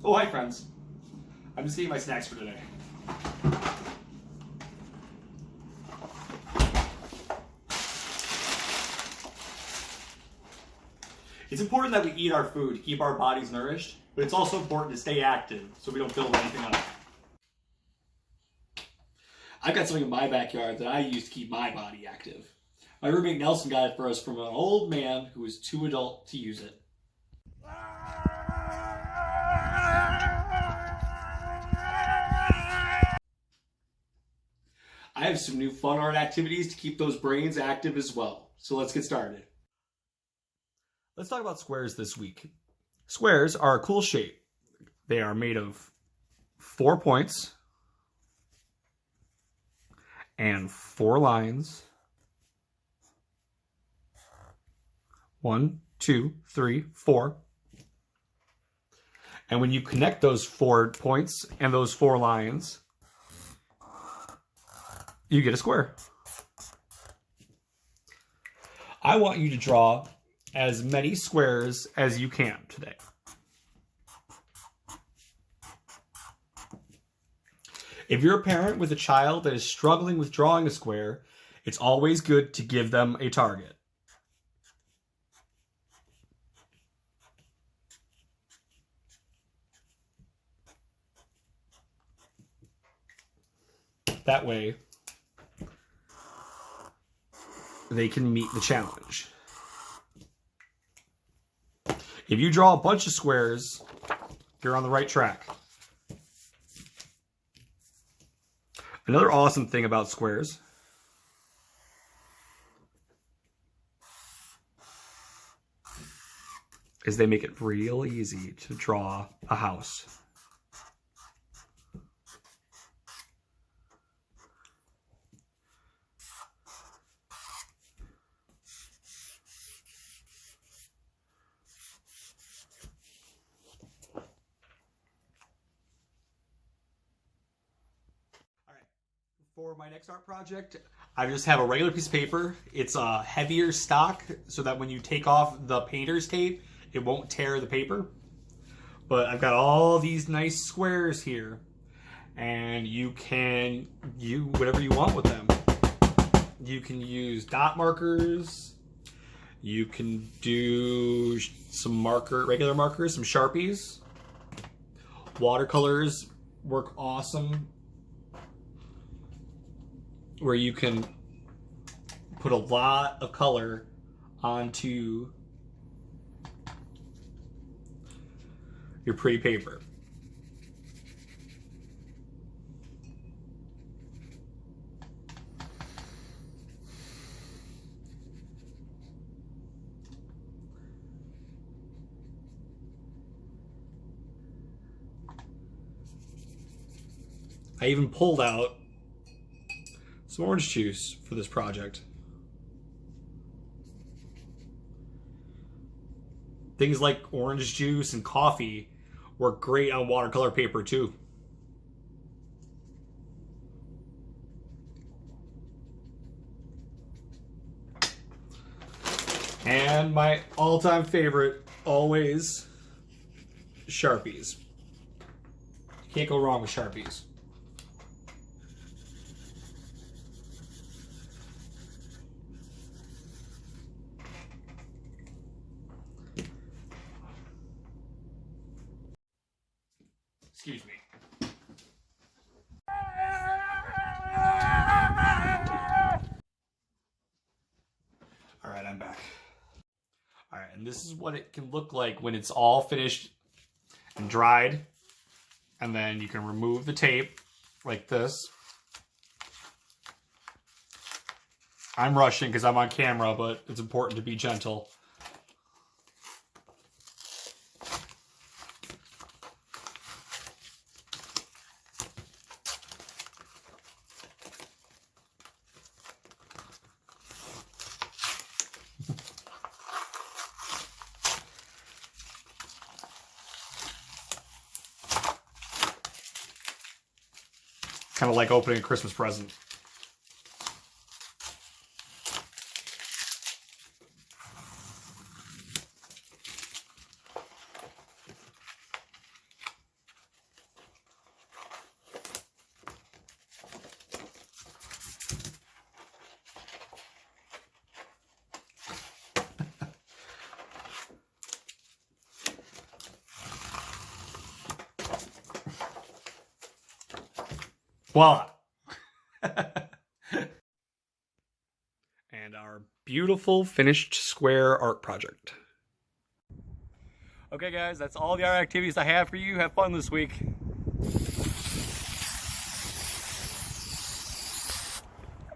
Oh, hi friends. I'm just getting my snacks for today. It's important that we eat our food to keep our bodies nourished, but it's also important to stay active so we don't build anything up. I've got something in my backyard that I use to keep my body active. My roommate Nelson got it for us from an old man who was too adult to use it. I have some new fun art activities to keep those brains active as well. So let's get started. Let's talk about squares this week. Squares are a cool shape. They are made of 4 points and 4 lines. 1, 2, 3, 4. And when you connect those 4 points and those 4 lines, you get a square. I want you to draw as many squares as you can today. If you're a parent with a child that is struggling with drawing a square, it's always good to give them a target. That way, they can meet the challenge. If you draw a bunch of squares, you're on the right track. Another awesome thing about squares is they make it real easy to draw a house. For my next art project, I just have a regular piece of paper. It's a heavier stock so that when you take off the painter's tape, it won't tear the paper. But I've got all these nice squares here, and you can use whatever you want with them. You can use dot markers. You can do some regular markers, some Sharpies. Watercolors work awesome, where you can put a lot of color onto your pretty paper. I even pulled out some orange juice for this project. Things like orange juice and coffee work great on watercolor paper too. And my all-time favorite, always, Sharpies. You can't go wrong with Sharpies. Excuse me. All right, I'm back. All right, and this is what it can look like when it's all finished and dried. And then you can remove the tape like this. I'm rushing because I'm on camera, but it's important to be gentle. Kind of like opening a Christmas present. Voila. And our beautiful finished square art project. Okay guys, that's all the art activities I have for you. Have fun this week.